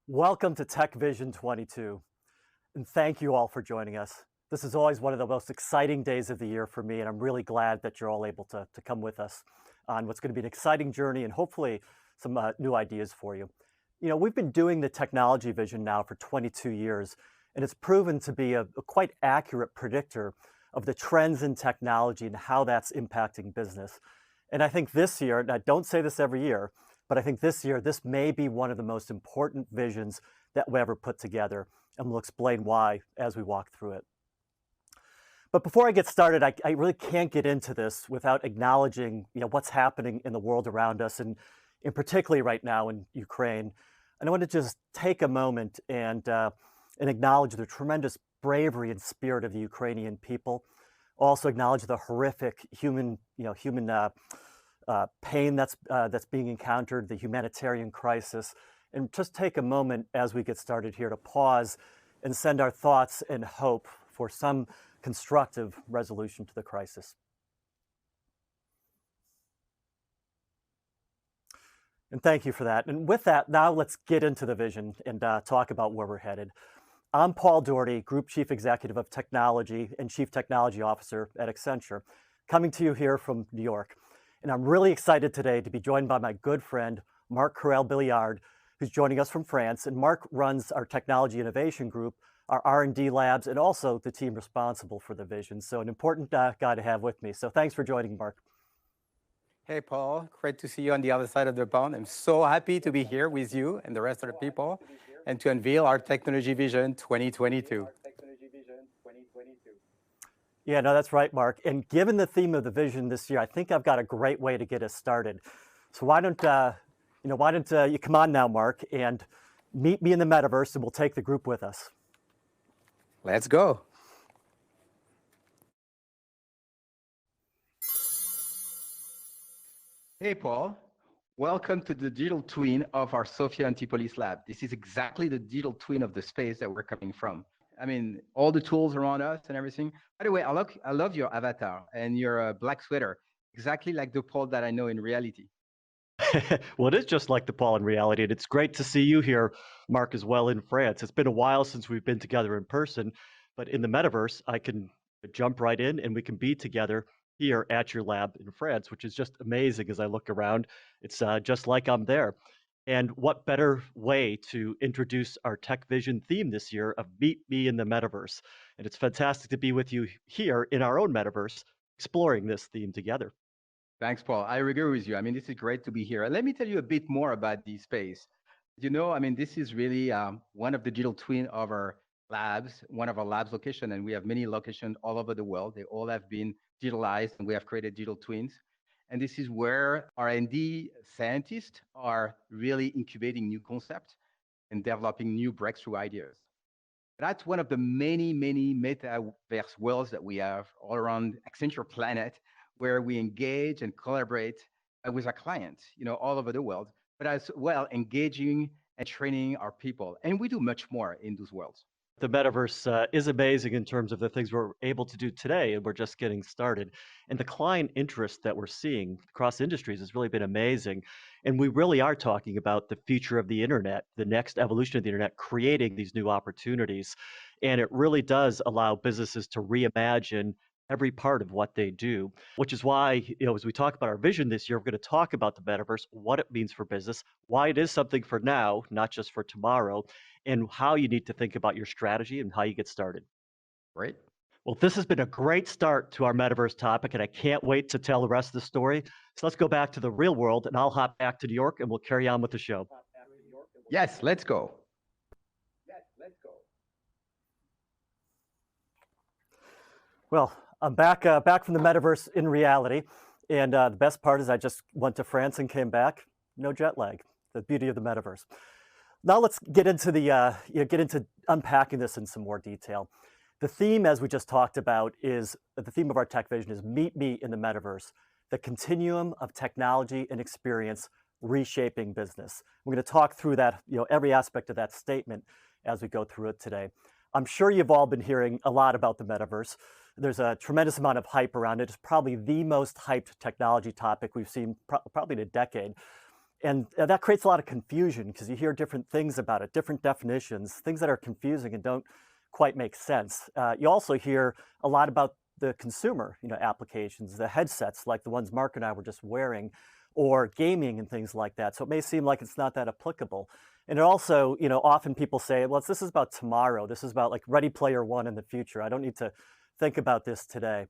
Welcome to Tech Vision 22, and thank you all for joining us. This is always one of the most exciting days of the year for me, and I'm really glad that you're all able to come with us on what's going to be an exciting journey and hopefully some new ideas for you. We've been doing the technology vision now for 22 years, and it's proven to be a quite accurate predictor of the trends in technology and how that's impacting business. And I think this year, and I don't say this every year, but I think this year, this may be one of the most important visions that we ever put together, and we'll explain why as we walk through it. But before I get started, I really can't get into this without acknowledging, what's happening in the world around us, and in particularly right now in Ukraine. And I want to just take a moment and acknowledge the tremendous bravery and spirit of the Ukrainian people. Also acknowledge the horrific human pain that's being encountered, the humanitarian crisis, and just take a moment as we get started here to pause and send our thoughts and hope for some constructive resolution to the crisis. And thank you for that. And with that, now let's get into the vision and talk about where we're headed. I'm Paul Doherty, Group Chief Executive of Technology and Chief Technology Officer at Accenture, coming to you here from New York. And I'm really excited today to be joined by my good friend, Marc Carrel-Billiard, who's joining us from France. And Marc runs our Technology Innovation Group, our R&D labs, and also the team responsible for the vision. So an important guy to have with me. So thanks for joining, Marc. Hey, Paul. Great to see you on the other side of the pond. I'm so happy to be here with you and the rest of the people and to unveil our Technology Vision 2022. Yeah, no, that's right, Marc. And given the theme of the vision this year, I think I've got a great way to get us started. So why don't you come on now, Marc, and meet me in the metaverse, and we'll take the group with us. Let's go. Hey, Paul. Welcome to the digital twin of our Sofia Antipolis lab. This is exactly the digital twin of the space that we're coming from. I mean, all the tools around us and everything. By the way, I love your avatar and your black sweater, exactly like the Paul that I know in reality. Well, it is just like the Paul in reality, and it's great to see you here, Marc, as well in France. It's been a while since we've been together in person, but in the metaverse, I can jump right in and we can be together here at your lab in France, which is just amazing as I look around. It's just like I'm there. And what better way to introduce our Tech Vision theme this year of Meet Me in the Metaverse? And it's fantastic to be with you here in our own metaverse, exploring this theme together. Thanks, Paul. I agree with you. I mean, this is great to be here. Let me tell you a bit more about this space. I mean, this is really one of the digital twin of our labs, one of our labs location, and we have many locations all over the world. They all have been digitalized, and we have created digital twins. And this is where R&D scientists are really incubating new concepts and developing new breakthrough ideas. That's one of the many, many metaverse worlds that we have all around Accenture planet, where we engage and collaborate with our clients, all over the world, but as well engaging and training our people. And we do much more in those worlds. The metaverse is amazing in terms of the things we're able to do today, and we're just getting started. And the client interest that we're seeing across industries has really been amazing. And we really are talking about the future of the internet, the next evolution of the internet, creating these new opportunities. And it really does allow businesses to reimagine every part of what they do, which is why, as we talk about our vision this year, we're going to talk about the metaverse, what it means for business, why it is something for now, not just for tomorrow, and how you need to think about your strategy and how you get started. Great. Well, this has been a great start to our metaverse topic, and I can't wait to tell the rest of the story. So let's go back to the real world, and I'll hop back to New York, and we'll carry on with the show. Yes, let's go. Well, I'm back from the metaverse in reality, and the best part is I just went to France and came back, no jet lag. The beauty of the metaverse. Now let's get into the unpacking this in some more detail. The theme, as we just talked about, is the theme of our Tech Vision is Meet Me in the Metaverse, the continuum of technology and experience reshaping business. We're going to talk through that, every aspect of that statement as we go through it today. I'm sure you've all been hearing a lot about the metaverse. There's a tremendous amount of hype around it. It's probably the most hyped technology topic we've seen probably in a decade. And that creates a lot of confusion because you hear different things about it, different definitions, things that are confusing and don't quite make sense. You also hear a lot about the consumer, applications, the headsets like the ones Mark and I were just wearing, or gaming and things like that. So it may seem like it's not that applicable. And it also, often people say, well, this is about tomorrow. This is about like Ready Player One in the future. I don't need to think about this today.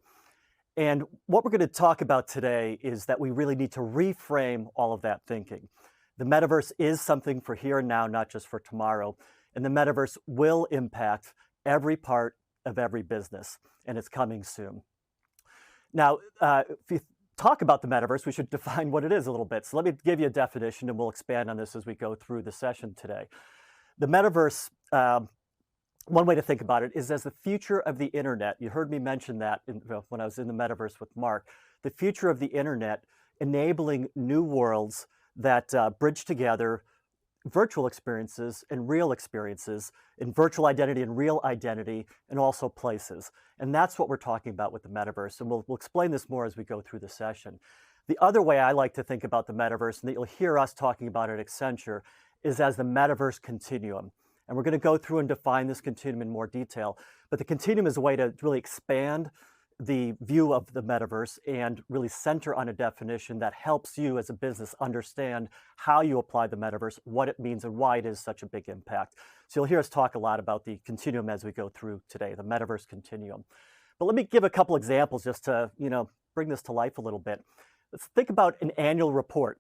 And what we're going to talk about today is that we really need to reframe all of that thinking. The metaverse is something for here and now, not just for tomorrow. And the metaverse will impact every part of every business, and it's coming soon. Now, if you talk about the metaverse, we should define what it is a little bit. So let me give you a definition, and we'll expand on this as we go through the session today. The metaverse, one way to think about it is as the future of the internet. You heard me mention that when I was in the metaverse with Mark. The future of the internet, enabling new worlds that bridge together virtual experiences and real experiences, in virtual identity and real identity, and also places. And that's what we're talking about with the metaverse. And we'll explain this more as we go through the session. The other way I like to think about the metaverse, and that you'll hear us talking about at Accenture, is as the metaverse continuum. And we're going to go through and define this continuum in more detail. But the continuum is a way to really expand the view of the metaverse and really center on a definition that helps you as a business understand how you apply the metaverse, what it means, and why it is such a big impact. So you'll hear us talk a lot about the continuum as we go through today, the metaverse continuum. But let me give a couple examples just to bring this to life a little bit. Let's think about an annual report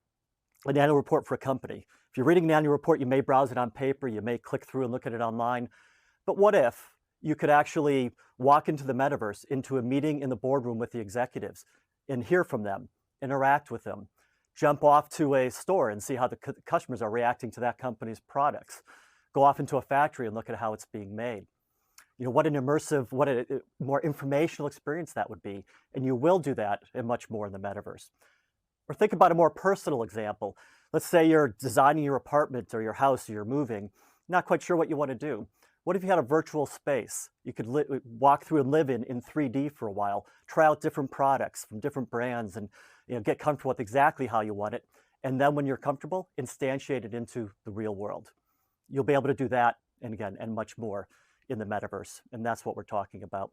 for a company. If you're reading an annual report, you may browse it on paper, you may click through and look at it online. But what if you could actually walk into the metaverse, into a meeting in the boardroom with the executives and hear from them, interact with them, jump off to a store and see how the customers are reacting to that company's products, go off into a factory and look at how it's being made. What an immersive, what a more informational experience that would be. And you will do that and much more in the metaverse. Or think about a more personal example. Let's say you're designing your apartment or your house, or you're moving, not quite sure what you want to do. What if you had a virtual space you could walk through and live in 3D for a while, try out different products from different brands, and get comfortable with exactly how you want it. And then when you're comfortable, instantiate it into the real world. You'll be able to do that, and again, and much more in the metaverse. And that's what we're talking about.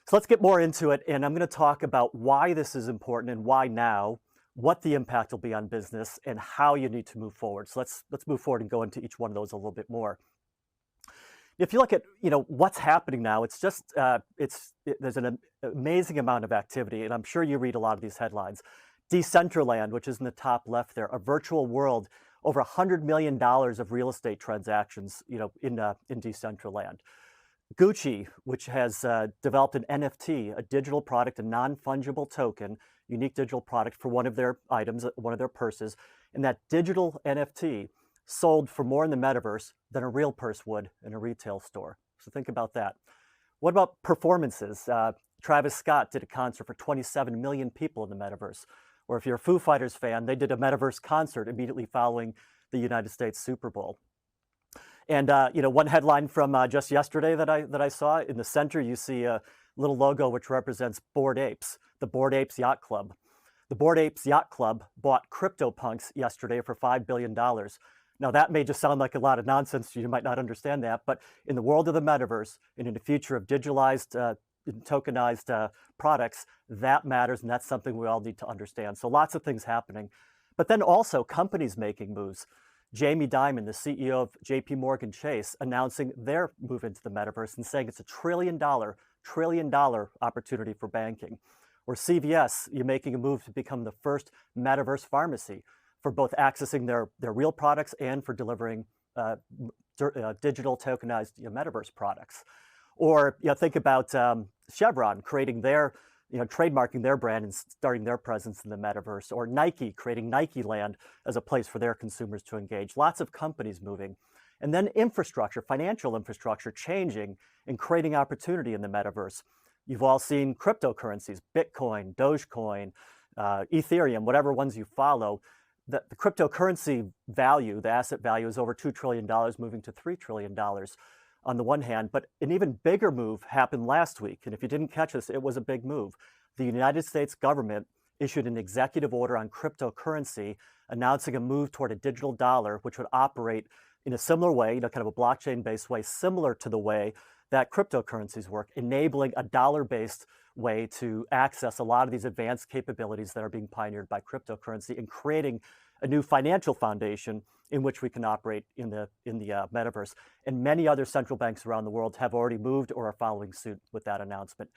So let's get more into it. And I'm going to talk about why this is important and why now, what the impact will be on business, and how you need to move forward. So let's move forward and go into each one of those a little bit more. If you look at what's happening now, it's just there's an amazing amount of activity, and I'm sure you read a lot of these headlines. Decentraland, which is in the top left there, a virtual world, over $100 million of real estate transactions, in Decentraland. Gucci, which has developed an NFT, a digital product, a non-fungible token, unique digital product for one of their items, one of their purses, and that digital NFT sold for more in the metaverse than a real purse would in a retail store. So think about that. What about performances? Travis Scott did a concert for 27 million people in the metaverse. Or if you're a Foo Fighters fan, they did a metaverse concert immediately following the United States Super Bowl. And one headline from just yesterday that I saw, in the center you see a little logo which represents Bored Apes, the Bored Apes Yacht Club. The Bored Apes Yacht Club bought CryptoPunks yesterday for $5 billion. Now, that may just sound like a lot of nonsense. You might not understand that, but in the world of the metaverse and in the future of digitalized, tokenized products, that matters, and that's something we all need to understand. So lots of things happening. But then also companies making moves. Jamie Dimon, the CEO of JP Morgan Chase, announcing their move into the metaverse and saying it's a $1 trillion opportunity for banking. Or CVS, you're making a move to become the first metaverse pharmacy for both accessing their real products and for delivering digital tokenized metaverse products. Or think about Chevron creating their, trademarking their brand and starting their presence in the metaverse. Or Nike creating Nike Land as a place for their consumers to engage. Lots of companies moving. And then infrastructure, financial infrastructure changing and creating opportunity in the metaverse. You've all seen cryptocurrencies, Bitcoin, Dogecoin, Ethereum, whatever ones you follow. The cryptocurrency value, the asset value, is over $2 trillion, moving to $3 trillion on the one hand. But an even bigger move happened last week. And if you didn't catch this, it was a big move. The United States government issued an executive order on cryptocurrency, announcing a move toward a digital dollar, which would operate in a similar way, kind of a blockchain-based way, similar to the way that cryptocurrencies work, enabling a dollar-based way to access a lot of these advanced capabilities that are being pioneered by cryptocurrency and creating a new financial foundation in which we can operate in the metaverse. And many other central banks around the world have already moved or are following suit with that announcement.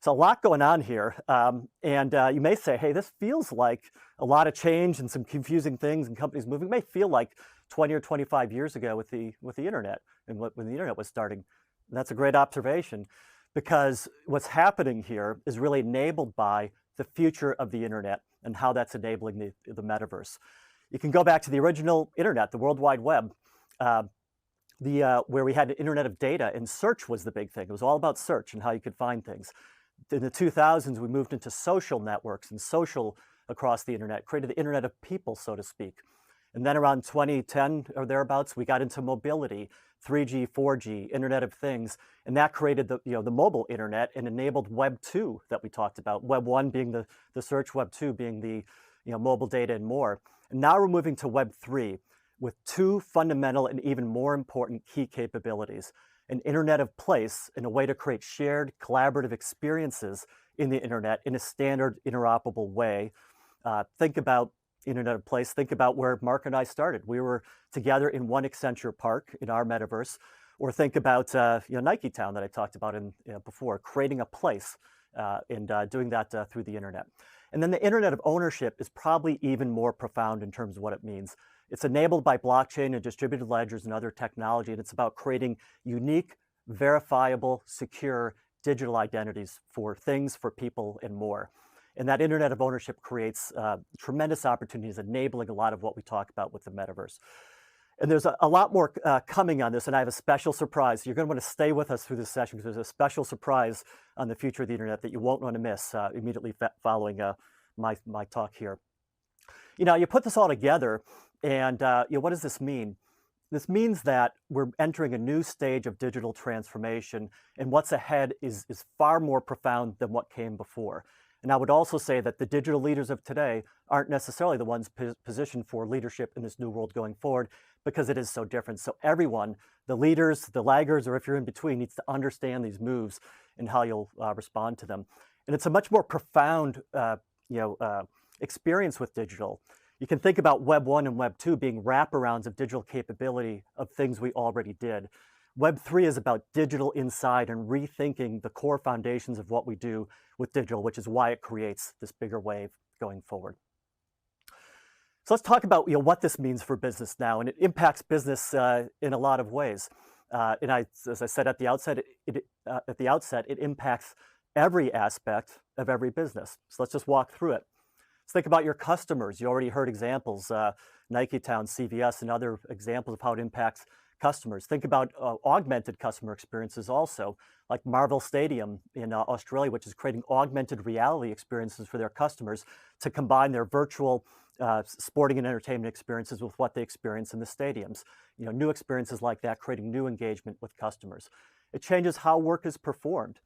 So a lot going on here, and you may say, hey, this feels like a lot of change and some confusing things and companies moving. It may feel like 20 or 25 years ago with the internet and when the internet was starting. And that's a great observation, because what's happening here is really enabled by the future of the internet and how that's enabling the metaverse. You can go back to the original internet, the World Wide Web, where we had an internet of data, and search was the big thing. It was all about search and how you could find things. In the 2000s, we moved into social networks and social across the internet, created the internet of people, so to speak. And then around 2010 or thereabouts, we got into mobility, 3G, 4G, Internet of Things, and that created the mobile internet and enabled Web 2 that we talked about. Web 1 being the search, Web 2 being the mobile data and more. And now we're moving to Web 3 with two fundamental and even more important key capabilities: an Internet of Place, and a way to create shared collaborative experiences in the internet in a standard interoperable way. Think about Internet of Place. Think about where Mark and I started. We were together in one Accenture park in our metaverse. Or think about Nike Town that I talked about before, creating a place and doing that through the internet. And then the Internet of Ownership is probably even more profound in terms of what it means. It's enabled by blockchain and distributed ledgers and other technology, and it's about creating unique, verifiable, secure digital identities for things, for people, and more. And that Internet of Ownership creates tremendous opportunities, enabling a lot of what we talk about with the metaverse. And there's a lot more coming on this, and I have a special surprise. You're going to want to stay with us through this session, because there's a special surprise on the future of the internet that you won't want to miss immediately following my talk here. You put this all together, and what does this mean? This means that we're entering a new stage of digital transformation, and what's ahead is far more profound than what came before. And I would also say that the digital leaders of today aren't necessarily the ones positioned for leadership in this new world going forward, because it is so different. So everyone, the leaders, the laggers, or if you're in between, needs to understand these moves and how you'll respond to them. And it's a much more profound experience with digital. You can think about Web 1 and Web 2 being wraparounds of digital capability of things we already did. Web 3 is about digital inside and rethinking the core foundations of what we do with digital, which is why it creates this bigger wave going forward. So let's talk about what this means for business now, and it impacts business in a lot of ways. As I said at the outset, it impacts every aspect of every business. So let's just walk through it. Let's think about your customers. You already heard examples, Nike Town, CVS, and other examples of how it impacts customers. Think about augmented customer experiences also, like Marvel Stadium in Australia, which is creating augmented reality experiences for their customers to combine their virtual sporting and entertainment experiences with what they experience in the stadiums. New experiences like that, creating new engagement with customers. It changes how work is performed.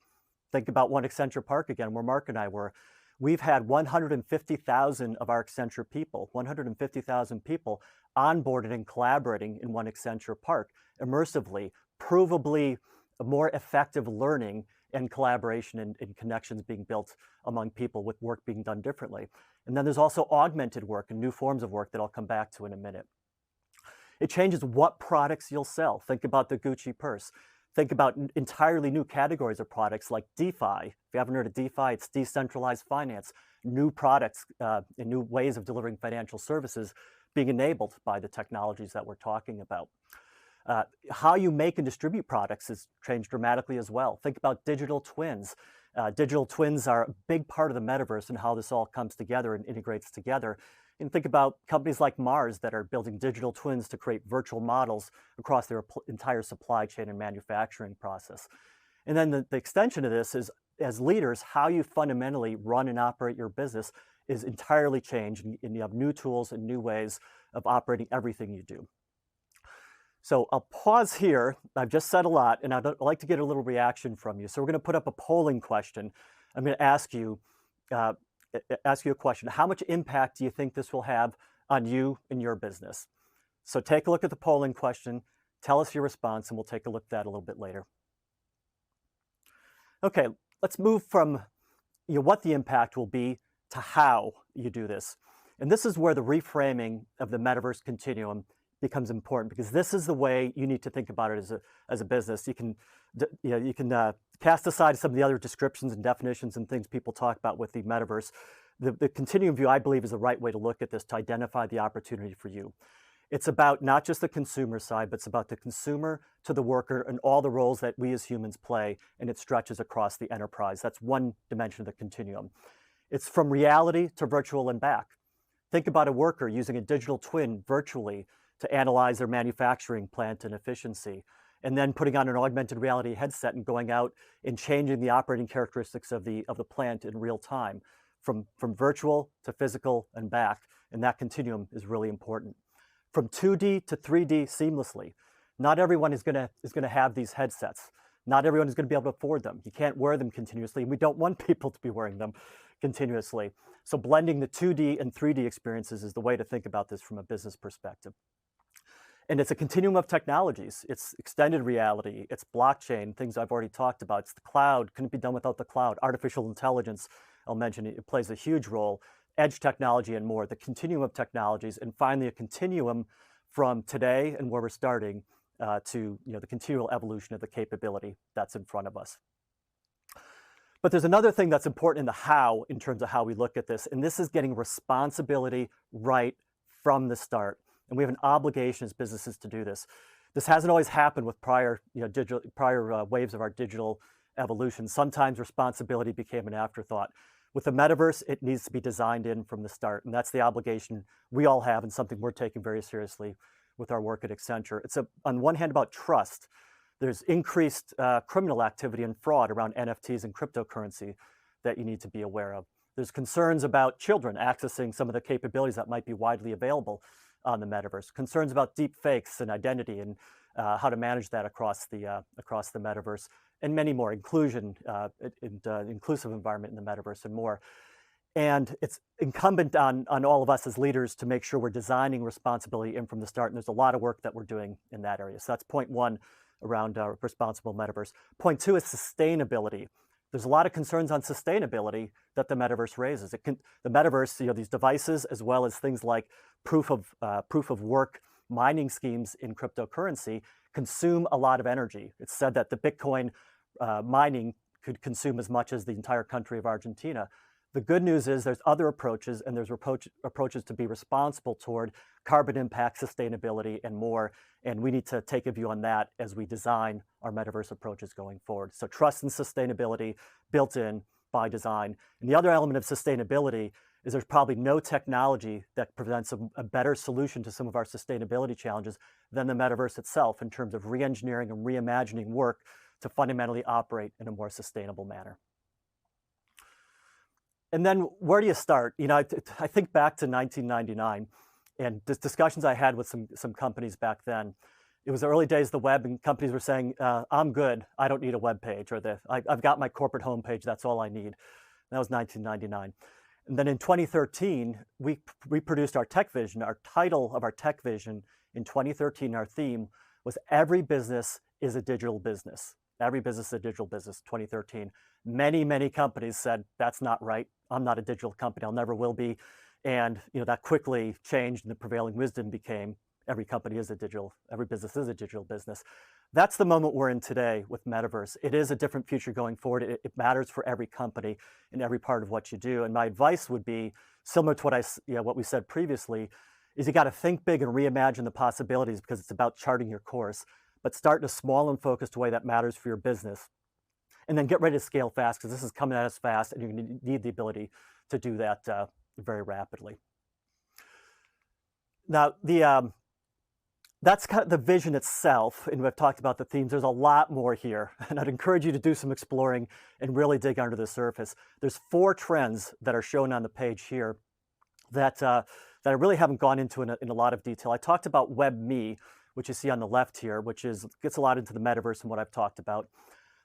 Think about one Accenture Park again, where Mark and I were. We've had 150,000 of our Accenture people, 150,000 people onboarded and collaborating in one Accenture Park, immersively, provably more effective learning and collaboration and connections being built among people with work being done differently. And then there's also augmented work and new forms of work that I'll come back to in a minute. It changes what products you'll sell. Think about the Gucci purse. Think about entirely new categories of products like DeFi. If you haven't heard of DeFi, it's decentralized finance. New products and new ways of delivering financial services being enabled by the technologies that we're talking about. How you make and distribute products has changed dramatically as well. Think about digital twins. Digital twins are a big part of the metaverse and how this all comes together and integrates together. And think about companies like Mars that are building digital twins to create virtual models across their entire supply chain and manufacturing process. And then the extension of this is, as leaders, how you fundamentally run and operate your business is entirely changed, and you have new tools and new ways of operating everything you do. So I'll pause here. I've just said a lot, and I'd like to get a little reaction from you. So we're going to put up a polling question. I'm going to ask you, ask you a question. How much impact do you think this will have on you and your business? So take a look at the polling question, tell us your response, and we'll take a look at that a little bit later. Okay, let's move from what the impact will be to how you do this. And this is where the reframing of the metaverse continuum becomes important, because this is the way you need to think about it as a business. You can cast aside some of the other descriptions and definitions and things people talk about with the metaverse. The continuum view, I believe, is the right way to look at this, to identify the opportunity for you. It's about not just the consumer side, but it's about the consumer to the worker and all the roles that we as humans play, and it stretches across the enterprise. That's one dimension of the continuum. It's from reality to virtual and back. Think about a worker using a digital twin virtually to analyze their manufacturing plant and efficiency, and then putting on an augmented reality headset and going out and changing the operating characteristics of the plant in real time, from virtual to physical and back. And that continuum is really important. From 2D to 3D seamlessly. Not everyone is going to have these headsets. Not everyone is going to be able to afford them. You can't wear them continuously, and we don't want people to be wearing them continuously. So blending the 2D and 3D experiences is the way to think about this from a business perspective. And it's a continuum of technologies. It's extended reality, it's blockchain, things I've already talked about. It's the cloud, couldn't be done without the cloud. Artificial intelligence, I'll mention, it plays a huge role. Edge technology and more, the continuum of technologies, and finally a continuum from today and where we're starting to the continual evolution of the capability that's in front of us. But there's another thing that's important in the how, in terms of how we look at this, and this is getting responsibility right from the start. And we have an obligation as businesses to do this. This hasn't always happened with prior waves of our digital evolution. Sometimes responsibility became an afterthought. With the metaverse, it needs to be designed in from the start, and that's the obligation we all have, and something we're taking very seriously with our work at Accenture. It's on one hand about trust. There's increased criminal activity and fraud around NFTs and cryptocurrency that you need to be aware of. There's concerns about children accessing some of the capabilities that might be widely available on the metaverse. Concerns about deep fakes and identity, and how to manage that across the metaverse, and many more. Inclusion, inclusive environment in the metaverse, and more. And it's incumbent on all of us as leaders to make sure we're designing responsibility in from the start. And there's a lot of work that we're doing in that area. So that's point one around responsible metaverse. Point two is sustainability. There's a lot of concerns on sustainability that the metaverse raises. The metaverse, these devices, as well as things like proof of work mining schemes in cryptocurrency, consume a lot of energy. It's said that the Bitcoin mining could consume as much as the entire country of Argentina. The good news is there's other approaches, and there's approaches to be responsible toward carbon impact, sustainability, and more. And we need to take a view on that as we design our metaverse approaches going forward. So trust and sustainability built in by design. And the other element of sustainability is there's probably no technology that presents a better solution to some of our sustainability challenges than the metaverse itself, in terms of re-engineering and reimagining work to fundamentally operate in a more sustainable manner. And then where do you start? I think back to 1999 and the discussions I had with some companies back then. It was the early days of the web, and companies were saying, I'm good, I don't need a web page, or I've got my corporate homepage, that's all I need. That was 1999. And then in 2013, we produced our tech vision. Our title of our tech vision in 2013, our theme was Every Business is a Digital Business. Every business is a digital business, 2013. Many, many companies said, that's not right. I'm not a digital company, I'll never will be. And that quickly changed, and the prevailing wisdom became every business is a digital business. That's the moment we're in today with Metaverse. It is a different future going forward. It matters for every company in every part of what you do. And my advice would be similar to what we said previously, is you got to think big and reimagine the possibilities, because it's about charting your course. But start in a small and focused way that matters for your business. And then get ready to scale fast, because this is coming at us fast, and you're going to need the ability to do that very rapidly. Now, that's kind of the vision itself, and we've talked about the themes. There's a lot more here, and I'd encourage you to do some exploring and really dig under the surface. There's 4 trends that are shown on the page here that I really haven't gone into in a lot of detail. I talked about WebMe, which you see on the left here, which gets a lot into the metaverse and what I've talked about.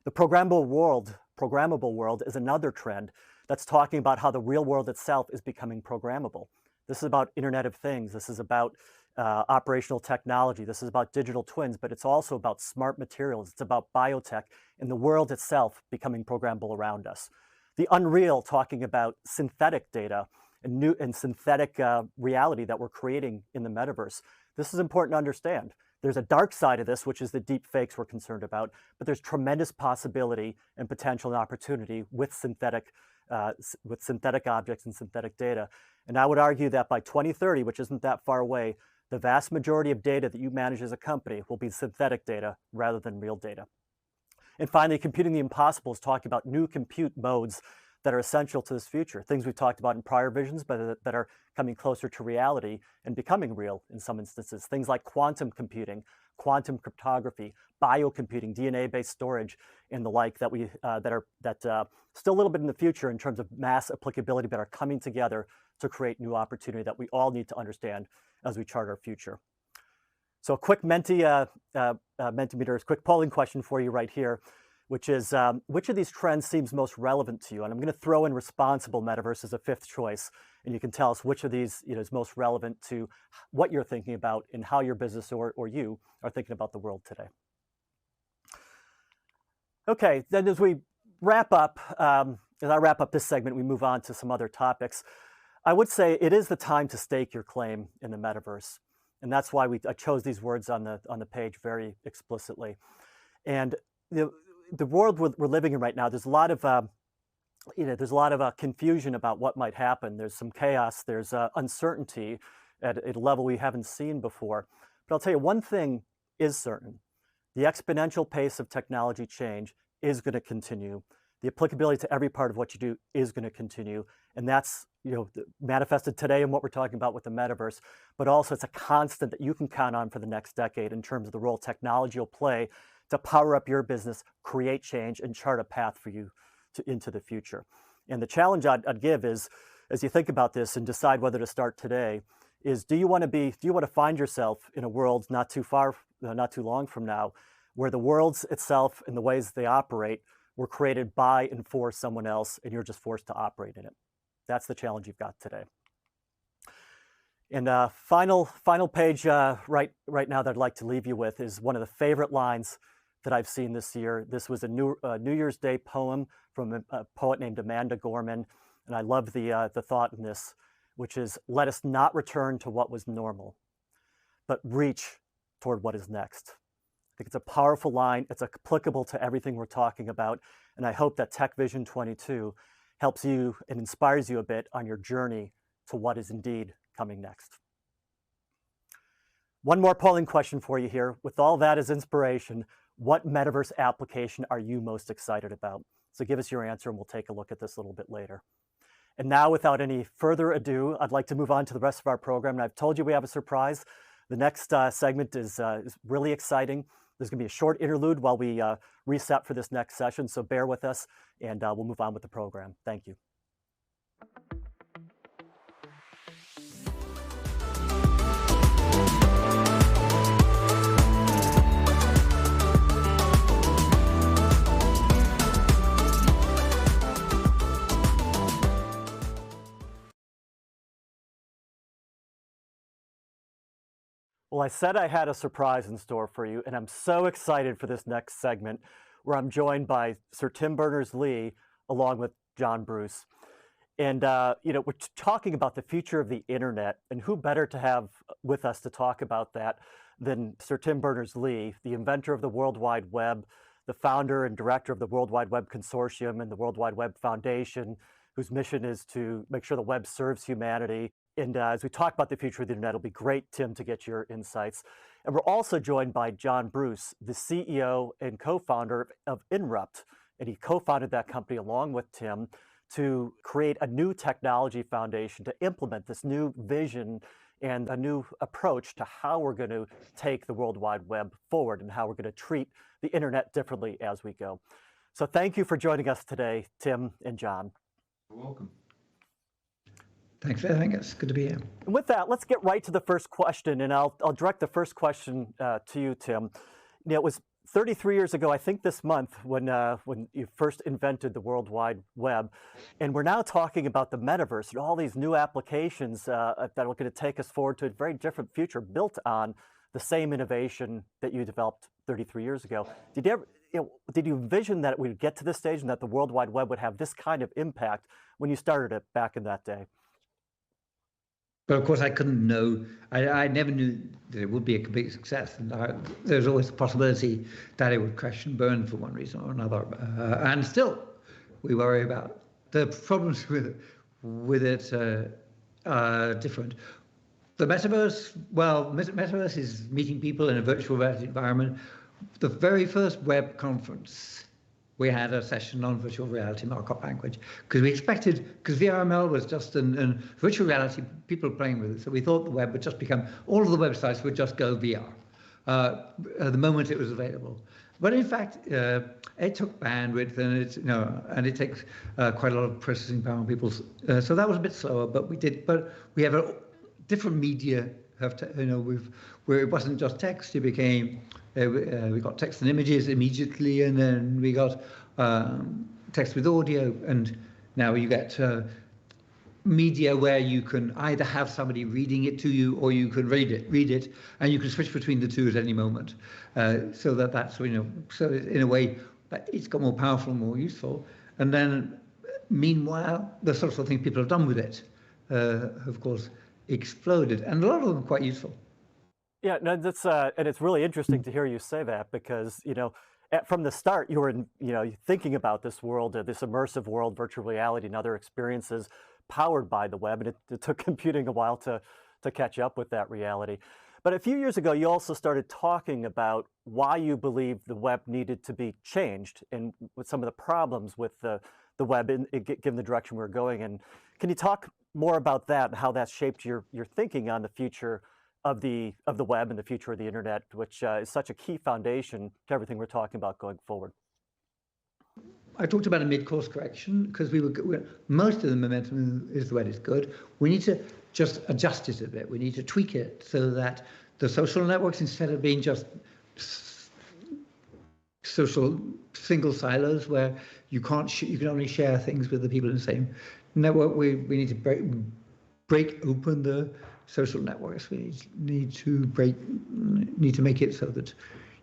The programmable world is another trend that's talking about how the real world itself is becoming programmable. This is about Internet of Things. This is about operational technology. This is about digital twins, but it's also about smart materials. It's about biotech and the world itself becoming programmable around us. The Unreal talking about synthetic data and new and synthetic reality that we're creating in the metaverse. This is important to understand. There's a dark side of this, which is the deep fakes we're concerned about, but there's tremendous possibility and potential and opportunity with synthetic objects and synthetic data. And I would argue that by 2030, which isn't that far away, the vast majority of data that you manage as a company will be synthetic data rather than real data. And finally, Computing the Impossible is talking about new compute modes that are essential to this future, things we've talked about in prior visions, but that are coming closer to reality and becoming real in some instances. Things like quantum computing, quantum cryptography, biocomputing, DNA-based storage, and the like that still a little bit in the future in terms of mass applicability, but are coming together to create new opportunity that we all need to understand as we chart our future. So a quick Mentimeters, quick polling question for you right here, which is which of these trends seems most relevant to you? And I'm going to throw in responsible metaverse as a fifth choice, and you can tell us which of these is most relevant to what you're thinking about and how your business or you are thinking about the world today. Okay, then as we wrap up, as I wrap up this segment, we move on to some other topics. I would say it is the time to stake your claim in the metaverse. And that's why I chose these words on the page very explicitly. And the world we're living in right now, there's a lot of confusion about what might happen. There's some chaos. There's uncertainty at a level we haven't seen before. But I'll tell you, one thing is certain: the exponential pace of technology change is going to continue. The applicability to every part of what you do is going to continue, and that's manifested today in what we're talking about with the metaverse. But also, it's a constant that you can count on for the next decade in terms of the role technology will play to power up your business, create change, and chart a path for you into the future. And the challenge I'd give is, as you think about this and decide whether to start today, is do you want to find yourself in a world not too long from now, where the worlds itself and the ways they operate were created by and for someone else, and you're just forced to operate in it? That's the challenge you've got today. And final page right now that I'd like to leave you with is one of the favorite lines that I've seen this year. This was a New Year's Day poem from a poet named Amanda Gorman, and I love the thought in this, which is, "Let us not return to what was normal, but reach toward what is next." I think it's a powerful line. It's applicable to everything we're talking about, and I hope that Tech Vision 22 helps you and inspires you a bit on your journey to what is indeed coming next. One more polling question for you here. With all that as inspiration, what metaverse application are you most excited about? So give us your answer and we'll take a look at this a little bit later. And now, without any further ado, I'd like to move on to the rest of our program. And I've told you we have a surprise. The next segment is really exciting. There's going to be a short interlude while we reset for this next session, so bear with us, and we'll move on with the program. Thank you. Well, I said I had a surprise in store for you, and I'm so excited for this next segment, where I'm joined by Sir Tim Berners-Lee along with John Bruce. And we're talking about the future of the internet, and who better to have with us to talk about that than Sir Tim Berners-Lee, the inventor of the World Wide Web, the founder and director of the World Wide Web Consortium and the World Wide Web Foundation, whose mission is to make sure the web serves humanity. And as we talk about the future of the internet, it'll be great, Tim, to get your insights. And we're also joined by John Bruce, the CEO and co-founder of Inrupt. And he co-founded that company along with Tim to create a new technology foundation to implement this new vision and a new approach to how we're going to take the World Wide Web forward and how we're going to treat the internet differently as we go. So thank you for joining us today, Tim and John. You're welcome. Thanks for having us. Good to be here. And with that, let's get right to the first question, and I'll direct the first question to you, Tim. It was 33 years ago, I think this month, when you first invented the World Wide Web, and we're now talking about the metaverse and all these new applications that are going to take us forward to a very different future built on the same innovation that you developed 33 years ago. Did you ever, did you envision that we would get to this stage and that the World Wide Web would have this kind of impact when you started it back in that day? But of course, I couldn't know. I never knew that it would be a complete success, and there's always the possibility that it would crash and burn for one reason or another. And still, we worry about the problems with it are different. The metaverse, well, metaverse is meeting people in a virtual reality environment. The very first web conference, we had a session on virtual reality markup language because we expected, because VRML was just an virtual reality, people playing with it. So we thought the web would just become, all of the websites would just go VR the moment it was available. But in fact, it took bandwidth, and it takes quite a lot of processing power on people's. So that was a bit slower, but we have a different media. Where it wasn't just text, it became. We got text and images immediately, and then we got text with audio, and now you get media where you can either have somebody reading it to you, or you can read it, and you can switch between the two at any moment. So that's so in a way it's got more powerful and more useful. And then meanwhile, the sorts of things people have done with it, of course, exploded, and a lot of them are quite useful. Yeah, no, that's and it's really interesting to hear you say that because from the start you were thinking about this world, this immersive world, virtual reality, and other experiences powered by the web, and it took computing a while to catch up with that reality. But a few years ago, you also started talking about why you believe the web needed to be changed and with some of the problems with the web, given the direction we're going in. Can you talk more about that and how that shaped your thinking on the future of the web and the future of the internet, which is such a key foundation to everything we're talking about going forward? I talked about a mid-course correction because most of the momentum is the way it's good. We need to just adjust it a bit. We need to tweak it so that the social networks, instead of being just social single silos where you can only share things with the people in the same network, we need to break open the social networks. We need to make it so that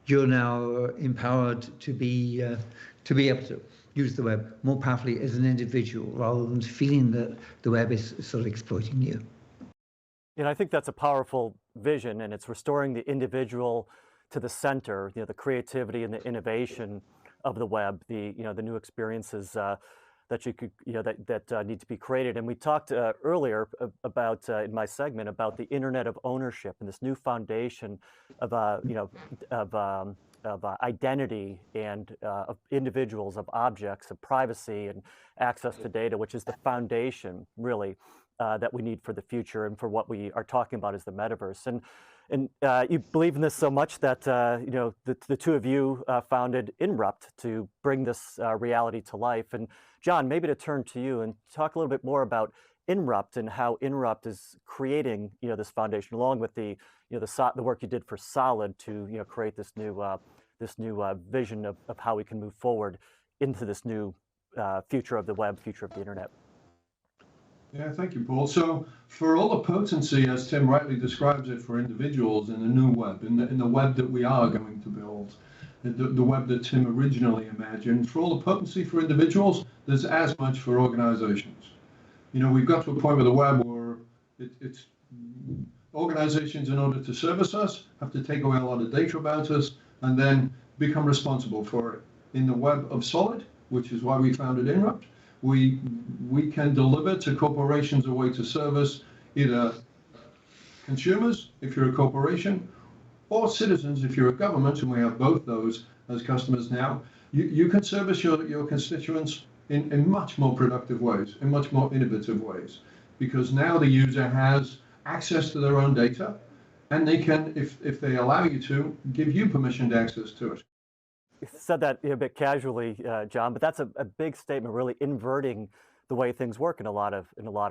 you're now empowered to be able to use the web more powerfully as an individual, rather than feeling that the web is sort of exploiting you. I think that's a powerful vision, and it's restoring the individual to the center. The creativity and the innovation of the web, the new experiences that you could that need to be created. And we talked earlier about in my segment about the Internet of ownership and this new foundation of identity and of individuals, of objects, of privacy and access to data, which is the foundation really that we need for the future and for what we are talking about as the metaverse. And you believe in this so much that the two of you founded Inrupt to bring this reality to life. And John, maybe to turn to you and talk a little bit more about Inrupt and how Inrupt is creating this foundation, along with the work you did for Solid to create this new vision of how we can move forward into this new future of the web, future of the internet. Yeah, thank you, Paul. So for all the potency, as Tim rightly describes it, for individuals in the new web, in the web that we are going to build, the web that Tim originally imagined, for all the potency for individuals, there's as much for organizations. We've got to a point with the web where it's organizations, in order to service us, have to take away a lot of data about us and then become responsible for it. In the web of Solid, which is why we founded Inrupt, we can deliver to corporations a way to service either consumers, if you're a corporation, or citizens, if you're a government, and we have both those as customers now. You can service your constituents in much more productive ways, in much more innovative ways, because now the user has access to their own data, and they can, if they allow you to, give you permission to access to it. You said that a bit casually, John, but that's a big statement, really inverting the way things work in a lot of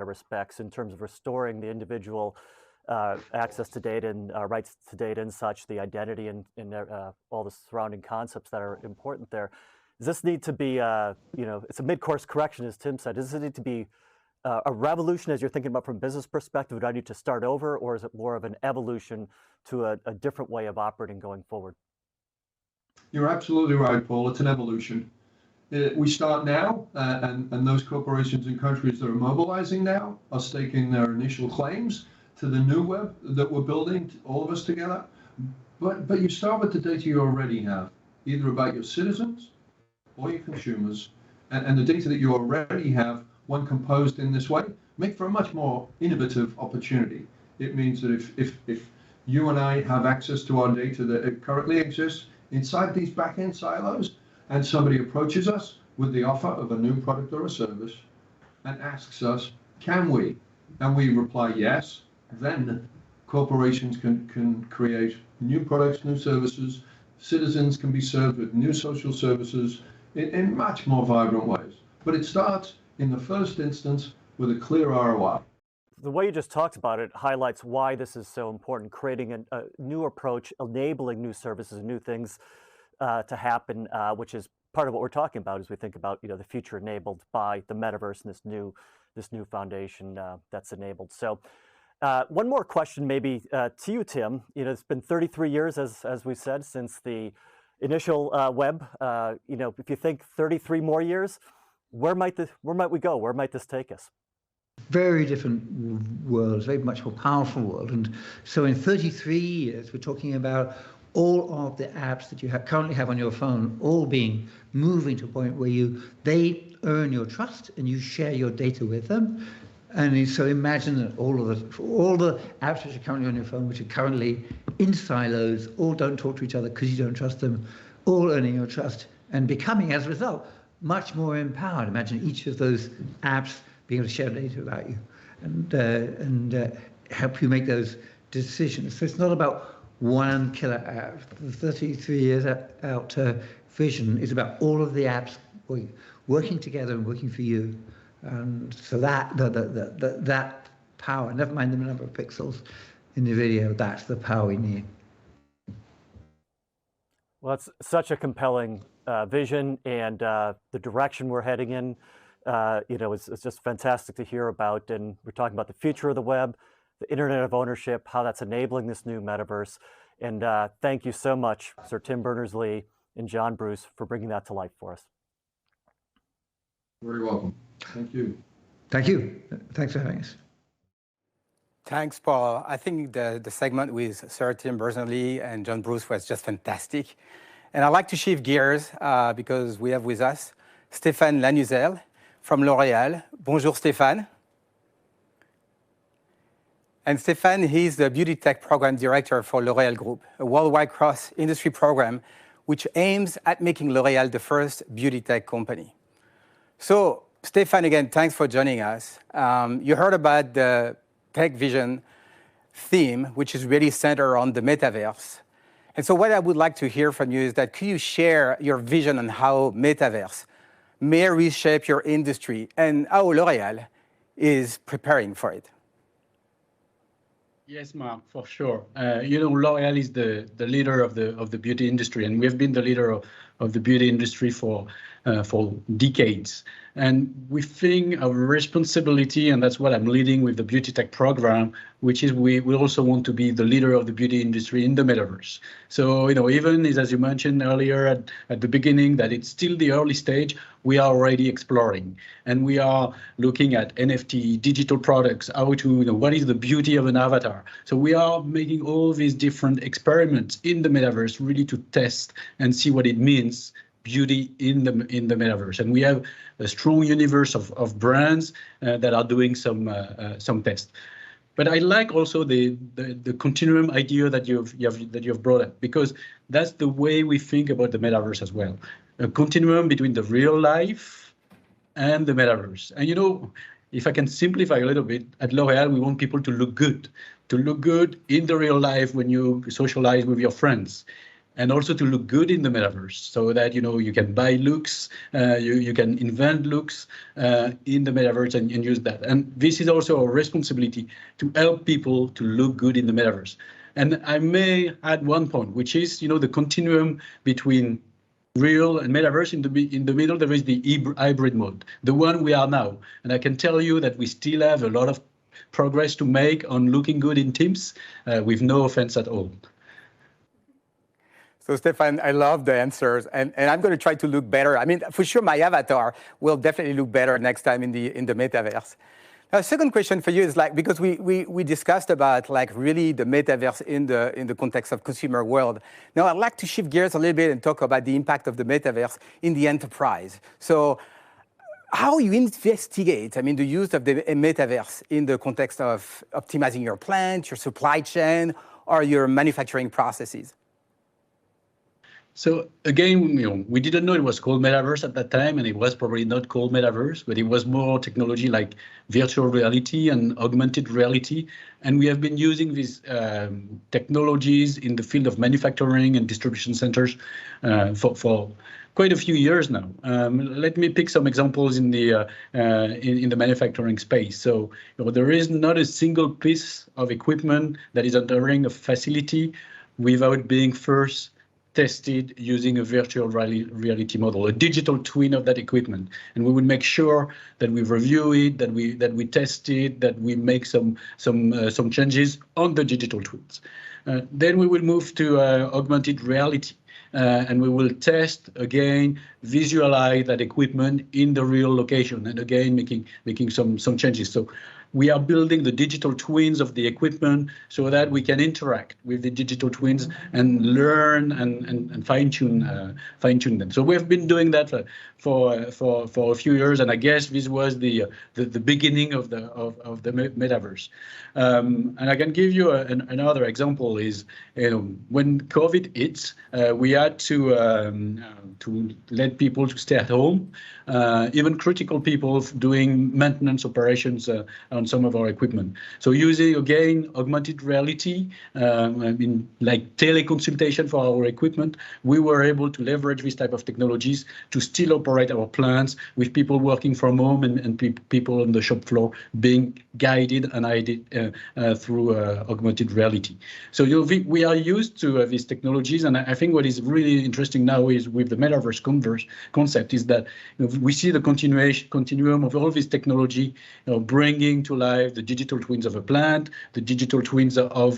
respects, in terms of restoring the individual access to data and rights to data and such, the identity and all the surrounding concepts that are important there. Does this need to be, it's a mid-course correction, as Tim said. Does it need to be a revolution as you're thinking about from a business perspective? Do I need to start over, or is it more of an evolution to a different way of operating going forward? You're absolutely right, Paul. It's an evolution. We start now, and those corporations and countries that are mobilizing now are staking their initial claims to the new web that we're building, all of us together. But you start with the data you already have, either about your citizens or your consumers, and the data that you already have, when composed in this way, make for a much more innovative opportunity. It means that if you and I have access to our data that currently exists inside these back-end silos, and somebody approaches us with the offer of a new product or a service and asks us, can we? And we reply yes, then corporations can create new products, new services, citizens can be served with new social services in much more vibrant ways. But it starts in the first instance with a clear ROI. The way you just talked about it highlights why this is so important, creating a new approach, enabling new services and new things to happen, which is part of what we're talking about as we think about the future enabled by the metaverse and this new foundation that's enabled. So one more question maybe to you, Tim. It's been 33 years, as we said, since the initial web. If you think 33 more years, where might we go? Where might this take us? Very different worlds, very much more powerful world. And so in 33 years, we're talking about all of the apps that you currently have on your phone, all moving to a point where they earn your trust and you share your data with them. And so imagine that all the apps which are currently on your phone, which are currently in silos, all don't talk to each other because you don't trust them, all earning your trust and becoming, as a result, much more empowered. Imagine each of those apps being able to share data about you and help you make those decisions. So it's not about one killer app. The 33 years out vision is about all of the apps working together and working for you. And so that power, never mind the number of pixels in the video, that's the power we need. Well, it's such a compelling vision, and the direction we're heading in, it's just fantastic to hear about. And we're talking about the future of the web, the Internet of Ownership, how that's enabling this new metaverse. And thank you so much, Sir Tim Berners-Lee and John Bruce, for bringing that to life for us. Very welcome. Thank you. Thank you. Thanks for having us. Thanks, Paul. I think the segment with Sir Tim Berners-Lee and John Bruce was just fantastic. And I'd like to shift gears because we have with us Stéphane Lanuzel from L'Oréal. Bonjour, Stéphane. And Stéphane, he's the Beauty Tech Program Director for L'Oréal Group, a worldwide cross-industry program which aims at making L'Oréal the first beauty tech company. So, Stéphane, again, thanks for joining us. You heard about the Tech Vision theme, which is really centered on the metaverse. And so what I would like to hear from you is that could you share your vision on how metaverse may reshape your industry and how L'Oréal is preparing for it? Yes, Mark, for sure. L'Oréal is the leader of the beauty industry, and we have been the leader of the beauty industry for decades. And we think our responsibility, and that's what I'm leading with the Beauty Tech program, which is we also want to be the leader of the beauty industry in the metaverse. So, even as you mentioned earlier at the beginning, that it's still the early stage, we are already exploring. And we are looking at NFT, digital products, how to, what is the beauty of an avatar. So we are making all these different experiments in the metaverse really to test and see what it means, beauty in the metaverse. And we have a strong universe of brands that are doing some tests. But I like also the continuum idea that you've brought up, because that's the way we think about the metaverse as well. A continuum between the real life and the metaverse. And if I can simplify a little bit, at L'Oréal, we want people to look good in the real life when you socialize with your friends. and also to look good in the metaverse, so that you can buy looks, you can invent looks in the metaverse and use that. And this is also our responsibility to help people to look good in the metaverse. And I may add one point, which is the continuum between real and metaverse. In the middle there is the hybrid mode, the one we are now. And I can tell you that we still have a lot of progress to make on looking good in Teams, with no offense at all. So Stéphane, I love the answers, and I'm going to try to look better. I mean, for sure, my avatar will definitely look better next time in the metaverse. Now, second question for you is because we discussed about really the metaverse in the context of consumer world. Now I'd like to shift gears a little bit and talk about the impact of the metaverse in the enterprise. So how you investigate, the use of the metaverse in the context of optimizing your plant, your supply chain, or your manufacturing processes? So again, we didn't know it was called Metaverse at that time, and it was probably not called Metaverse, but it was more technology like virtual reality and augmented reality. And we have been using these technologies in the field of manufacturing and distribution centers for quite a few years now. Let me pick some examples in the manufacturing space. So there is not a single piece of equipment that is entering a facility without being first tested using a virtual reality model, a digital twin of that equipment, and we would make sure that we review it, that we test it, that we make some changes on the digital twins. Then we will move to augmented reality, and we will test again, visualize that equipment in the real location, and again making some changes. So we are building the digital twins of the equipment so that we can interact with the digital twins and learn and fine-tune them. So we have been doing that for a few years, and I guess this was the beginning of the metaverse. And I can give you another example is when COVID hit, we had to let people to stay at home, even critical people doing maintenance operations on some of our equipment. So using again augmented reality, like teleconsultation for our equipment, we were able to leverage this type of technologies to still operate our plants with people working from home and people on the shop floor being guided and aided through augmented reality. So we are used to these technologies, and I think what is really interesting now is with the metaverse concept is that we see the continuum of all this technology, bringing to life the digital twins of a plant, the digital twins of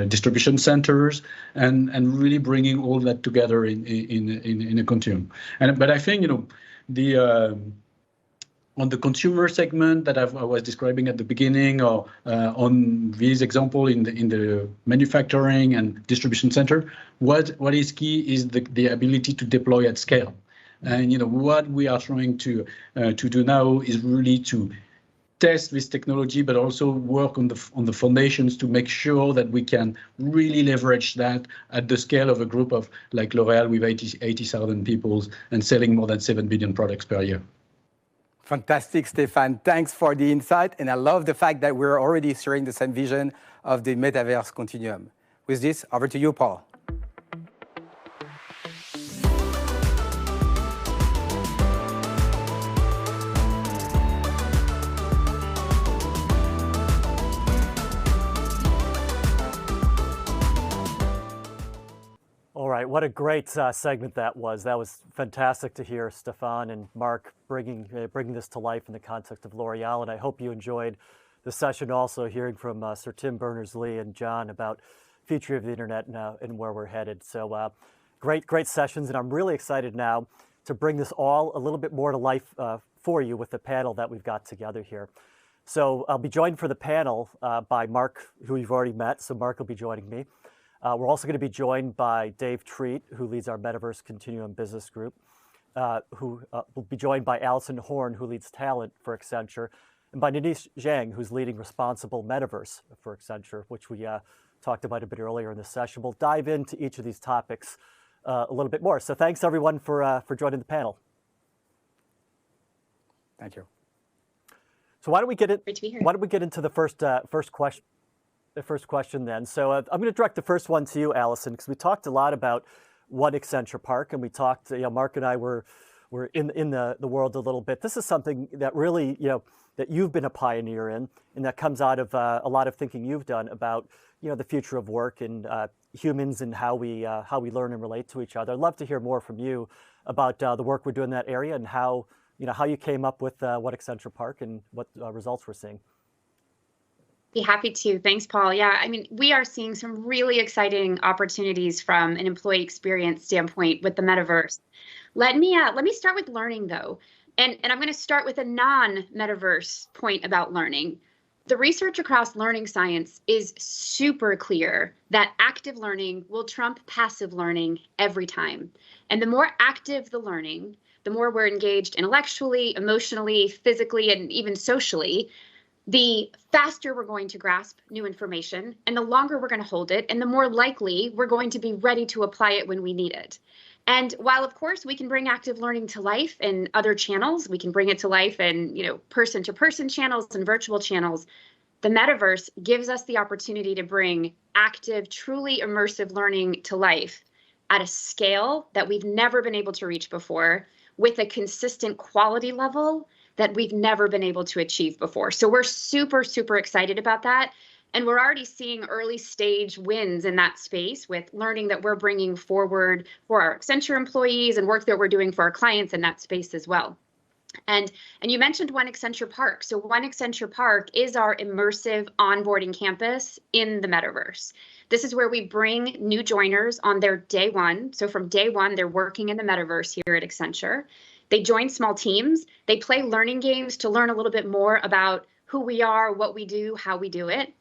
distribution centers, and really bringing all that together in a continuum. But I think on the consumer segment that I was describing at the beginning, or on this example in the manufacturing and distribution center, what is key is the ability to deploy at scale. And what we are trying to do now is really to test this technology, but also work on the foundations to make sure that we can really leverage that at the scale of a group of like L'Oréal with 80,000 people and selling more than 7 billion products per year. Fantastic, Stéphane. Thanks for the insight. And I love the fact that we're already sharing the same vision of the metaverse continuum. With this, over to you, Paul. All right, what a great segment that was. That was fantastic to hear Stéphane and Marc bringing this to life in the context of L'Oréal, and I hope you enjoyed the session also hearing from Sir Tim Berners-Lee and John about future of the internet and where we're headed. So great sessions, and I'm really excited now to bring this all a little bit more to life for you with the panel that we've got together here. So I'll be joined for the panel by Marc, who you've already met, so Marc will be joining me. We're also going to be joined by Dave Treat, who leads our Metaverse Continuum Business Group, who will be joined by Alison Horn, who leads talent for Accenture, and by Nanish Zhang, who's leading responsible Metaverse for Accenture, which we talked about a bit earlier in the session. We'll dive into each of these topics a little bit more. So thanks everyone for joining the panel. Thank you. So why don't we get into the first question? the first question then. So I'm going to direct the first one to you, Allison, because we talked a lot about One Accenture Park, and we talked, Mark and I were in the world a little bit. This is something that really, that you've been a pioneer in, and that comes out of a lot of thinking you've done about, the future of work and humans and how we learn and relate to each other. I'd love to hear more from you about the work we're doing in that area and how you came up with What Accenture Park and what results we're seeing. Be happy to. Thanks, Paul. Yeah, I mean, we are seeing some really exciting opportunities from an employee experience standpoint with the metaverse. Let me start with learning though, and I'm going to start with a non-metaverse point about learning. The research across learning science is super clear that active learning will trump passive learning every time. And the more active the learning, the more we're engaged intellectually, emotionally, physically, and even socially, the faster we're going to grasp new information and the longer we're going to hold it and the more likely we're going to be ready to apply it when we need it. And while, of course, we can bring active learning to life in other channels, we can bring it to life in, person-to-person channels and virtual channels, the metaverse gives us the opportunity to bring active, truly immersive learning to life at a scale that we've never been able to reach before, with a consistent quality level that we've never been able to achieve before. So we're super, super excited about that. And we're already seeing early stage wins in that space with learning that we're bringing forward for our Accenture employees and work that we're doing for our clients in that space as well. And you mentioned One Accenture Park. So One Accenture Park is our immersive onboarding campus in the metaverse. This is where we bring new joiners on their day one. So from day one, they're working in the metaverse here at Accenture. They join small teams. They play learning games to learn a little bit more about who we are, what we do, how we do it.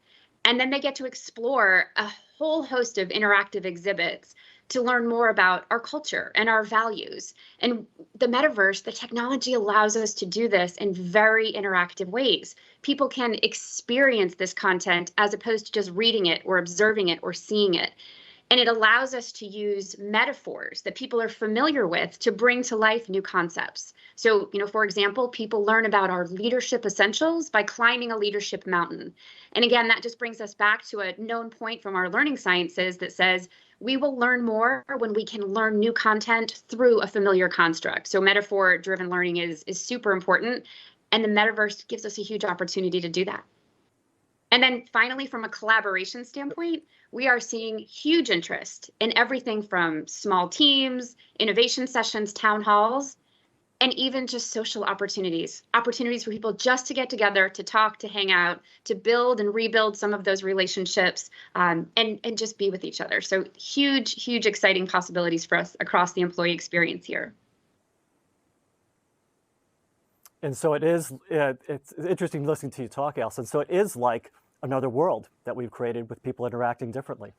And then they get to explore a whole host of interactive exhibits to learn more about our culture and our values. And the metaverse, the technology allows us to do this in very interactive ways. People can experience this content as opposed to just reading it or observing it or seeing it. And it allows us to use metaphors that people are familiar with to bring to life new concepts. So, for example, people learn about our leadership essentials by climbing a leadership mountain. And again, that just brings us back to a known point from our learning sciences that says we will learn more when we can learn new content through a familiar construct. So metaphor-driven learning is super important. And the metaverse gives us a huge opportunity to do that. And then finally, from a collaboration standpoint, we are seeing huge interest in everything from small teams, innovation sessions, town halls, and even just social opportunities for people just to get together, to talk, to hang out, to build and rebuild some of those relationships, and just be with each other. So huge, huge, exciting possibilities for us across the employee experience here. And so it is, it's interesting listening to you talk, Alison. So it is like another world that we've created with people interacting differently.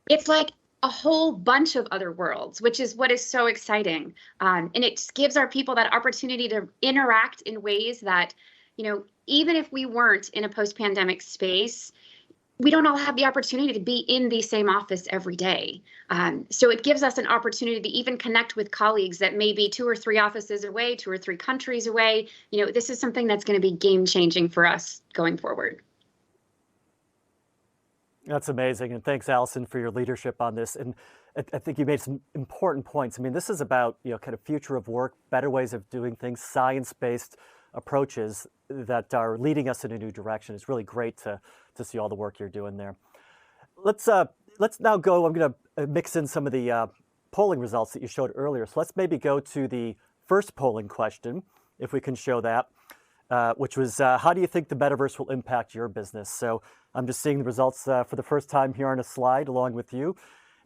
It's like a whole bunch of other worlds, which is what is so exciting. And it gives our people that opportunity to interact in ways that, even if we weren't in a post-pandemic space, we don't all have the opportunity to be in the same office every day. So it gives us an opportunity to even connect with colleagues that may be 2 or 3 offices away, 2 or 3 countries away. This is something that's going to be game-changing for us going forward. That's amazing. And thanks, Allison, for your leadership on this. And I think you made some important points. I mean, this is about, kind of future of work, better ways of doing things, science-based approaches that are leading us in a new direction. It's really great to see all the work you're doing there. Let's now go, I'm going to mix in some of the polling results that you showed earlier. So let's maybe go to the first polling question, if we can show that, which was, how do you think the metaverse will impact your business? So I'm just seeing the results for the first time here on a slide along with you.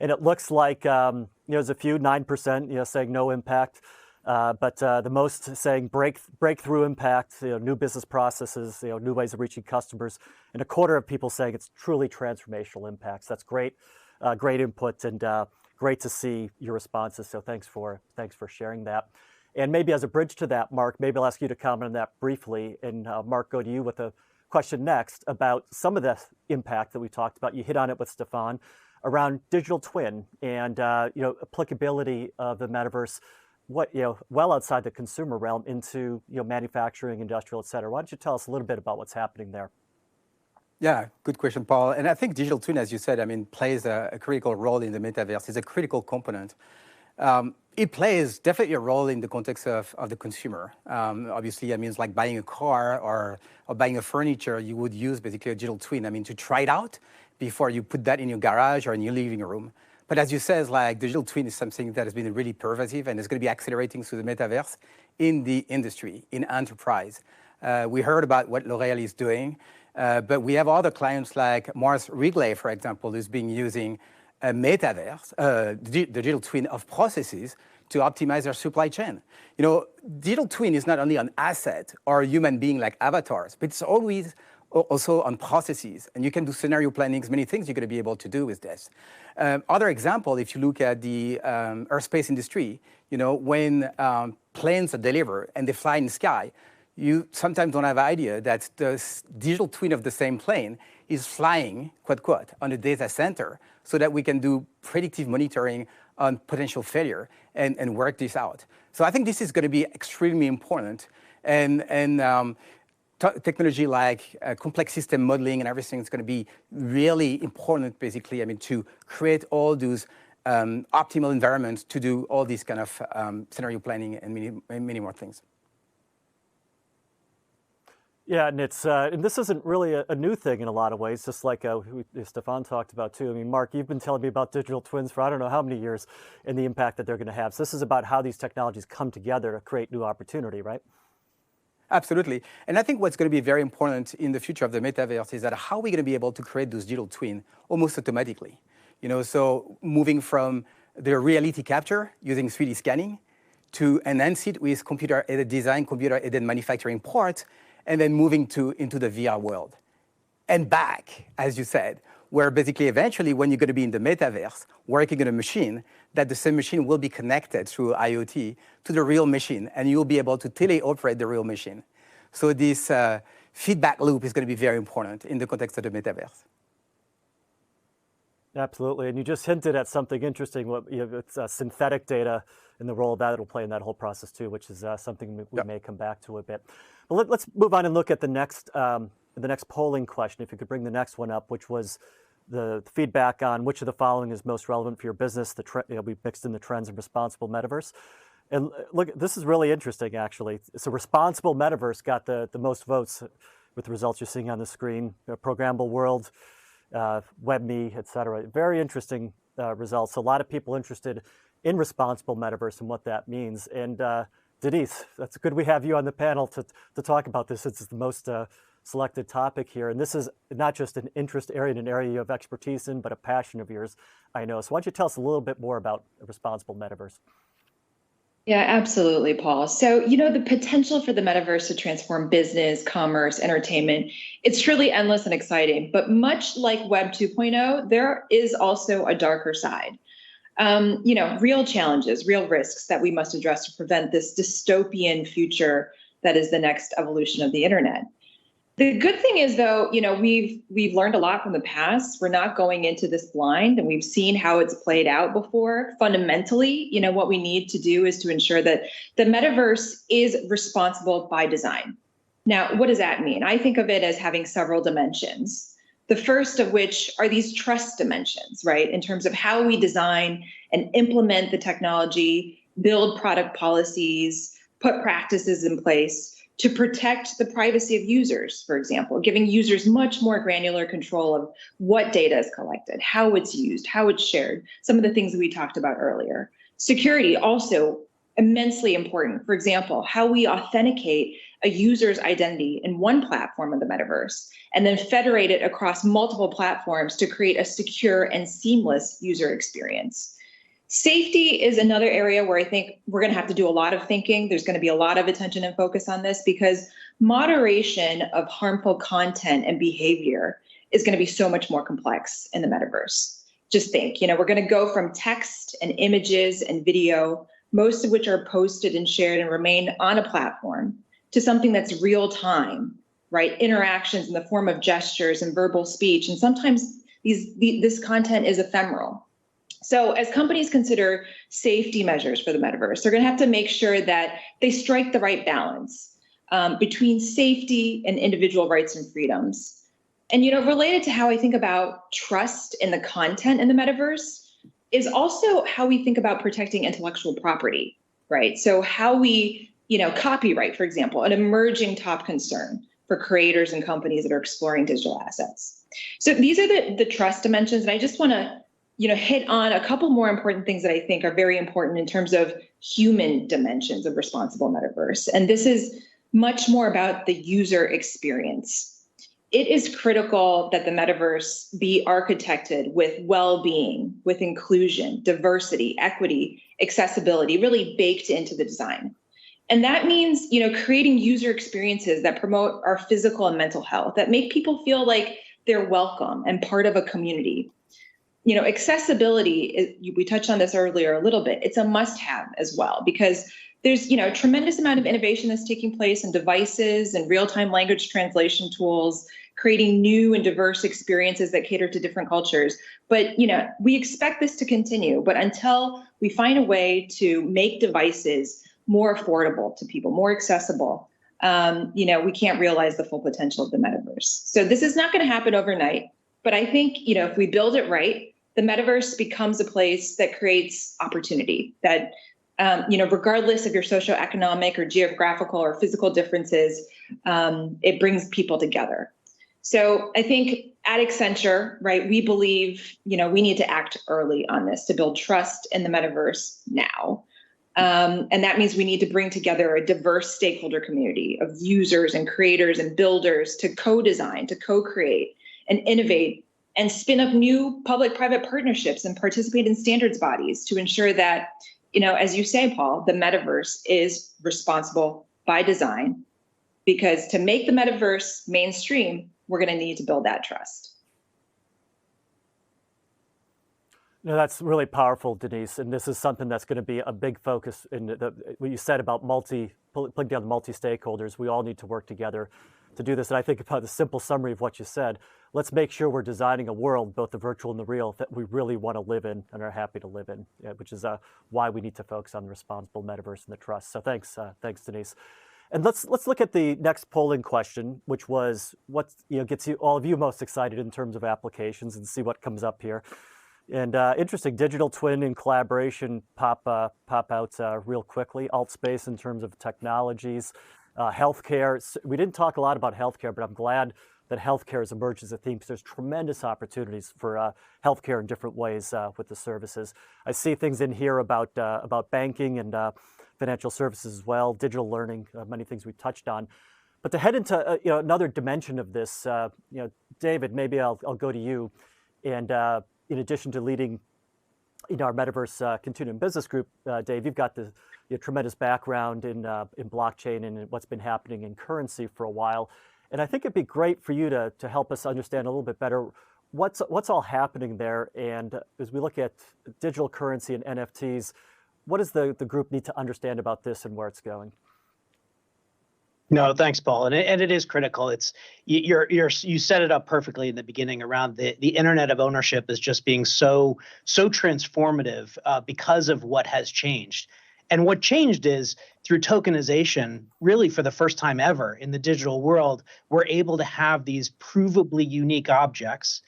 And it looks like, there's a few, 9%, saying no impact, but the most saying breakthrough impact, new business processes, new ways of reaching customers, and a quarter of people saying it's truly transformational impacts. That's great, great input, and great to see your responses. So thanks for sharing that. And maybe as a bridge to that, Mark, maybe I'll ask you to comment on that briefly. And Mark, go to you with a question next about some of the impact that we talked about. You hit on it with Stefan around digital twin and applicability of the metaverse, well outside the consumer realm into manufacturing, industrial, et cetera. Why don't you tell us a little bit about what's happening there? Yeah, good question, Paul. And I think digital twin, as you said, I mean, plays a critical role in the metaverse. It's a critical component. It plays definitely a role in the context of the consumer. Obviously, I mean, it's like buying a car or buying a furniture, you would use basically a digital twin, I mean, to try it out before you put that in your garage or in your living room. But as you said, like digital twin is something that has been really pervasive and is going to be accelerating through the metaverse in the industry, in enterprise. We heard about what L'Oréal is doing, but we have other clients like Mars Wrigley, for example, who's been using a metaverse, the digital twin of processes to optimize their supply chain. You know, digital twin is not only an asset or a human being like avatars, but it's always also on processes. And you can do scenario planning, many things you're going to be able to do with this. Other example, if you look at the aerospace industry, you know, when planes are delivered and they fly in the sky, you sometimes don't have an idea that the digital twin of the same plane is flying, quote, quote, on a data center so that we can do predictive monitoring on potential failure and work this out. So I think this is going to be extremely important. And technology like complex system modeling and everything is going to be really important, basically, I mean, to create all those optimal environments to do all these kind of scenario planning and many more things. Yeah, and it's and this isn't really a new thing in a lot of ways, just like Stefan talked about too. I mean, Mark, you've been telling me about digital twins for I don't know how many years and the impact that they're going to have. So this is about how these technologies come together to create new opportunity, right? Absolutely. And I think what's going to be very important in the future of the metaverse is that how are we going to be able to create those digital twins almost automatically? You know, so moving from the reality capture using 3D scanning to enhance it with computer-aided design, computer-aided manufacturing parts, and then moving into the VR world. And back, as you said, where basically eventually when you're going to be in the metaverse, working on a machine, that the same machine will be connected through IoT to the real machine, and you'll be able to teleoperate the real machine. So this feedback loop is going to be very important in the context of the metaverse. Absolutely, and you just hinted at something interesting. It's synthetic data and the role that it'll play in that whole process too, which is something we may come back to a bit. But let's move on and look at the next polling question. If you could bring the next one up, which was the feedback on which of the following is most relevant for your business. We mixed in the trends of responsible metaverse. And look, this is really interesting, actually. So responsible metaverse got the most votes with the results you're seeing on the screen. Programmable world, WebMe, et cetera. Very interesting results. A lot of people interested in responsible metaverse and what that means. And Denise, that's good we have you on the panel to talk about this. It's the most selected topic here. And this is not just an interest area and an area you have expertise in, but a passion of yours, I know. So why don't you tell us a little bit more about a responsible metaverse? Yeah, absolutely, Paul. So, you know, the potential for the metaverse to transform business, commerce, entertainment, it's truly endless and exciting. But much like Web 2.0, there is also a darker side. You know, real challenges, real risks that we must address to prevent this dystopian future that is the next evolution of the internet. The good thing is, though, you know, we've learned a lot from the past. We're not going into this blind, and we've seen how it's played out before. Fundamentally, you know, what we need to do is to ensure that the metaverse is responsible by design. Now, what does that mean? I think of it as having several dimensions. The first of which are these trust dimensions, right? In terms of how we design and implement the technology, build product policies, put practices in place to protect the privacy of users, for example, giving users much more granular control of what data is collected, how it's used, how it's shared, some of the things that we talked about earlier. Security, also immensely important. For example, how we authenticate a user's identity in one platform of the metaverse and then federate it across multiple platforms to create a secure and seamless user experience. Safety is another area where I think we're going to have to do a lot of thinking. There's going to be a lot of attention and focus on this because moderation of harmful content and behavior is going to be so much more complex in the metaverse. Just think, you know, we're going to go from text and images and video, most of which are posted and shared and remain on a platform, to something that's real time, right? Interactions in the form of gestures and verbal speech. And sometimes this content is ephemeral. So as companies consider safety measures for the metaverse, they're going to have to make sure that they strike the right balance between safety and individual rights and freedoms. And, related to how I think about trust in the content in the metaverse is also how we think about protecting intellectual property, right? So how we, copyright, for example, an emerging top concern for creators and companies that are exploring digital assets. So these are the trust dimensions. And I just want to, hit on a couple more important things that I think are very important in terms of human dimensions of responsible metaverse. And this is much more about the user experience. It is critical that the metaverse be architected with well-being, with inclusion, diversity, equity, accessibility, really baked into the design. And that means, creating user experiences that promote our physical and mental health, that make people feel like they're welcome and part of a community. Accessibility, we touched on this earlier a little bit, it's a must-have as well, because there's, a tremendous amount of innovation that's taking place in devices and real-time language translation tools, creating new and diverse experiences that cater to different cultures. But, we expect this to continue. But until we find a way to make devices more affordable to people, more accessible, we can't realize the full potential of the metaverse. So this is not going to happen overnight. But I think, if we build it right, the metaverse becomes a place that creates opportunity, that regardless of your socioeconomic or geographical or physical differences, it brings people together. So I think at Accenture, right, we believe, we need to act early on this to build trust in the metaverse now. And that means we need to bring together a diverse stakeholder community of users and creators and builders to co-design, to co-create and innovate and spin up new public-private partnerships and participate in standards bodies to ensure that, as you say, Paul, the metaverse is responsible by design, because to make the metaverse mainstream, we're going to need to build that trust. No, that's really powerful, Denise. And this is something that's going to be a big focus in what you said about putting down multi-stakeholders. We all need to work together to do this. And I think about the simple summary of what you said. Let's make sure we're designing a world, both the virtual and the real, that we really want to live in and are happy to live in, which is why we need to focus on the responsible metaverse and the trust. So thanks, Denise. And let's look at the next polling question, which was what gets all of you most excited in terms of applications, and see what comes up here. And interesting, digital twin and collaboration pop out real quickly. Alt space in terms of technologies, healthcare. We didn't talk a lot about healthcare, but I'm glad that healthcare has emerged as a theme, because there's tremendous opportunities for healthcare in different ways with the services. I see things in here about banking and financial services as well, digital learning, many things we touched on. But to head into another dimension of this, David, maybe I'll go to you. And in addition to leading our Metaverse Continuum Business Group, Dave, you've got the tremendous background in blockchain and what's been happening in currency for a while. And I think it'd be great for you to help us understand a little bit better what's all happening there. And as we look at digital currency and NFTs, what does the group need to understand about this and where it's going? No, thanks, Paul. And it is critical. It's you set it up perfectly in the beginning around the internet of ownership as just being so transformative because of what has changed. And what changed is through tokenization, really for the first time ever in the digital world, we're able to have these provably unique objects.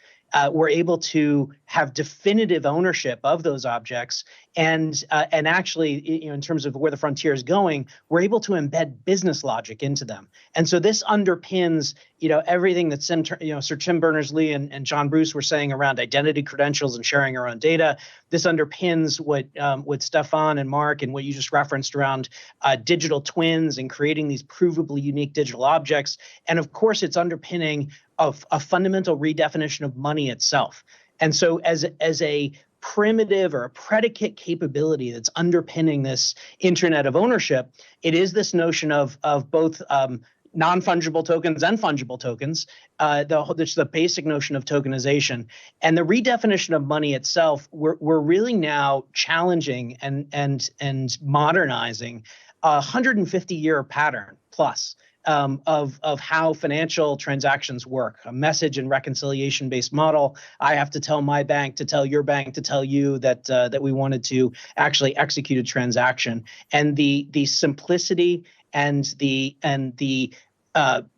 We're able to have definitive ownership of those objects, and actually, in terms of where the frontier is going, we're able to embed business logic into them. And so this underpins, everything that Sir Tim Berners-Lee and John Bruce were saying around identity credentials and sharing our own data. This underpins what Stefan and Mark and what you just referenced around digital twins and creating these provably unique digital objects. And of course, it's underpinning of a fundamental redefinition of money itself. And so as a primitive or a predicate capability that's underpinning this internet of ownership, it is this notion of both non-fungible tokens and fungible tokens. There's the basic notion of tokenization. And the redefinition of money itself, we're really now challenging and modernizing a 150-year pattern plus of how financial transactions work, a message and reconciliation-based model. I have to tell my bank to tell your bank to tell you that we wanted to actually execute a transaction, and the simplicity and the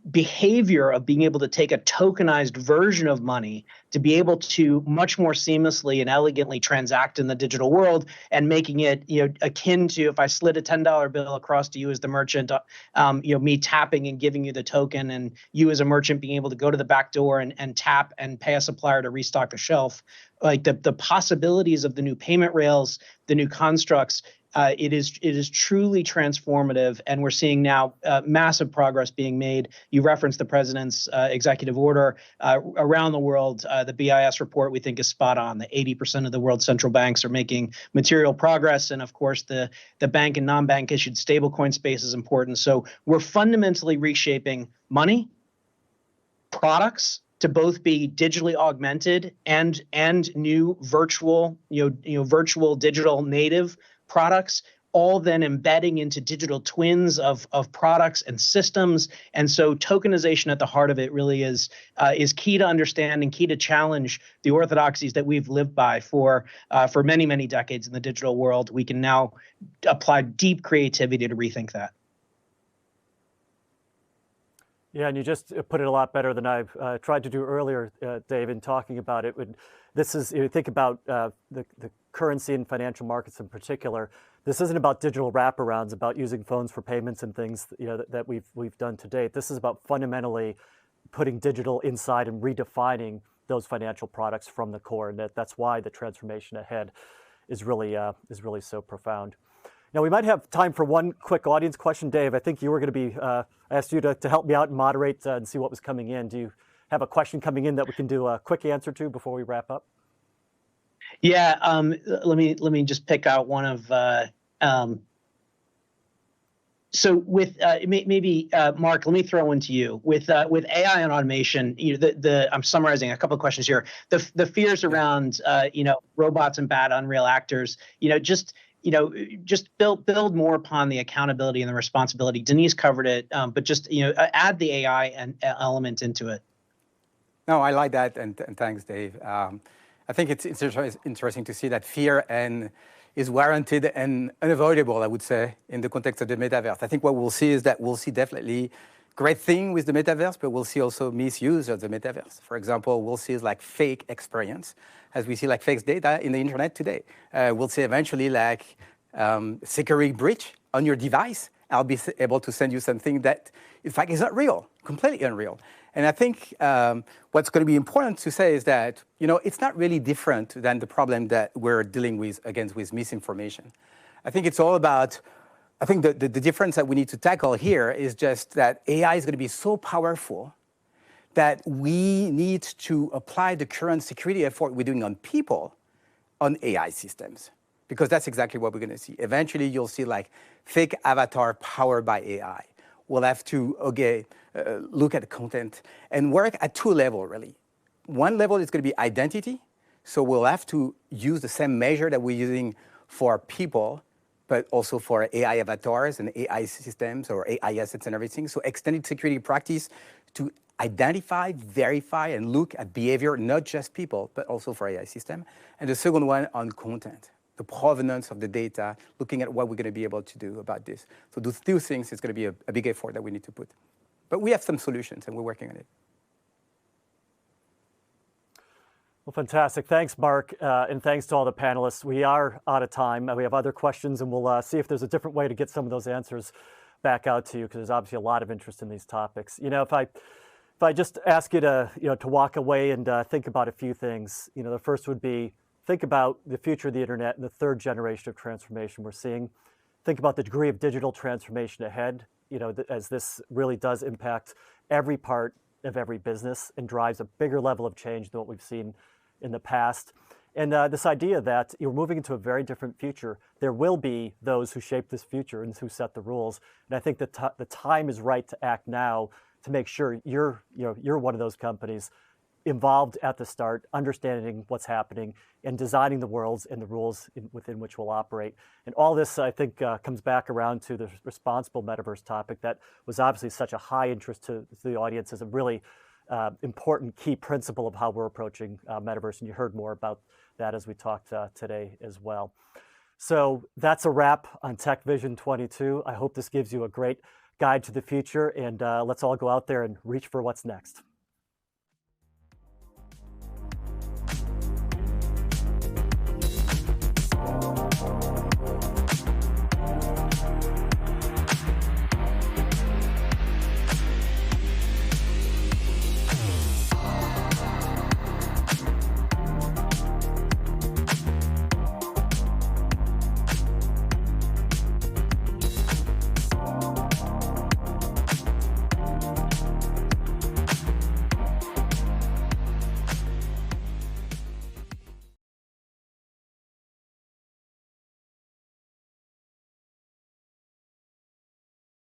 behavior of being able to take a tokenized version of money to be able to much more seamlessly and elegantly transact in the digital world, and making it, akin to if I slid a $10 bill across to you as the merchant, me tapping and giving you the token, and you as a merchant being able to go to the back door and tap and pay a supplier to restock a shelf. Like the possibilities of the new payment rails, the new constructs, it is truly transformative, and we're seeing now massive progress being made. You referenced the president's executive order around the world. The BIS report we think is spot on. The 80% of the world's central banks are making material progress, and of course the bank and non-bank issued stablecoin space is important. So we're fundamentally reshaping money, products to both be digitally augmented and new virtual, virtual digital native products, all then embedding into digital twins of products and systems. And so tokenization at the heart of it really is key to understand and key to challenge the orthodoxies that we've lived by for many, many decades in the digital world. We can now apply deep creativity to rethink that. Yeah, and you just put it a lot better than I've tried to do earlier, Dave, in talking about it. This is, you think about the currency and financial markets in particular. This isn't about digital wraparounds, about using phones for payments and things that we've done to date. This is about fundamentally putting digital inside and redefining those financial products from the core, and that's why the transformation ahead is really so profound. Now, we might have time for one quick audience question. Dave, I think you were going to be, I asked you to help me out and moderate and see what was coming in. Do you have a question coming in that we can do a quick answer to before we wrap up? Yeah, let me just pick out one of, so with maybe Mark, let me throw one to you. With AI and automation, I'm summarizing a couple of questions here. The fears around robots and bad unreal actors, just build more upon the accountability and the responsibility. Denise covered it, but just add the AI and element into it. No, I like that, and thanks, Dave. I think it's interesting to see that fear is warranted and unavoidable, I would say, in the context of the metaverse. I think what we'll see is that we'll see definitely great thing with the metaverse, but we'll see also misuse of the metaverse. For example, we'll see like fake experience, as we see like fake data in the internet today. We'll see eventually like security breach on your device. I'll be able to send you something that in fact is not real, completely unreal. And I think what's going to be important to say is that, it's not really different than the problem that we're dealing with, again, with misinformation. I think it's all about, I think the difference that we need to tackle here is just that AI is going to be so powerful that we need to apply the current security effort we're doing on people on AI systems, because that's exactly what we're going to see. Eventually, you'll see like fake avatar powered by AI. We'll have to, look at the content and work at two levels, really. One level is going to be identity. So we'll have to use the same measure that we're using for people, but also for AI avatars and AI systems or AI assets and everything. So extended security practice to identify, verify, and look at behavior, not just people, but also for AI system. And the second one on content, the provenance of the data, looking at what we're going to be able to do about this. So those two things is going to be a big effort that we need to put. But we have some solutions and we're working on it. Well, fantastic. Thanks, Mark, and thanks to all the panelists. We are out of time. We have other questions, and we'll see if there's a different way to get some of those answers back out to you, because there's obviously a lot of interest in these topics. If I just ask you to to walk away and think about a few things, the first would be think about the future of the internet and the third generation of transformation we're seeing. Think about the degree of digital transformation ahead, as this really does impact every part of every business and drives a bigger level of change than what we've seen in the past. And this idea that you're moving into a very different future. There will be those who shape this future and who set the rules. And I think that the time is right to act now to make sure you're one of those companies involved at the start, understanding what's happening and designing the worlds and the rules within which we'll operate. And all this, I think, comes back around to the responsible metaverse topic that was obviously such a high interest to the audience as a really important key principle of how we're approaching metaverse. And you heard more about that as we talked today as well. So that's a wrap on Tech Vision 22. I hope this gives you a great guide to the future, and let's all go out there and reach for what's next.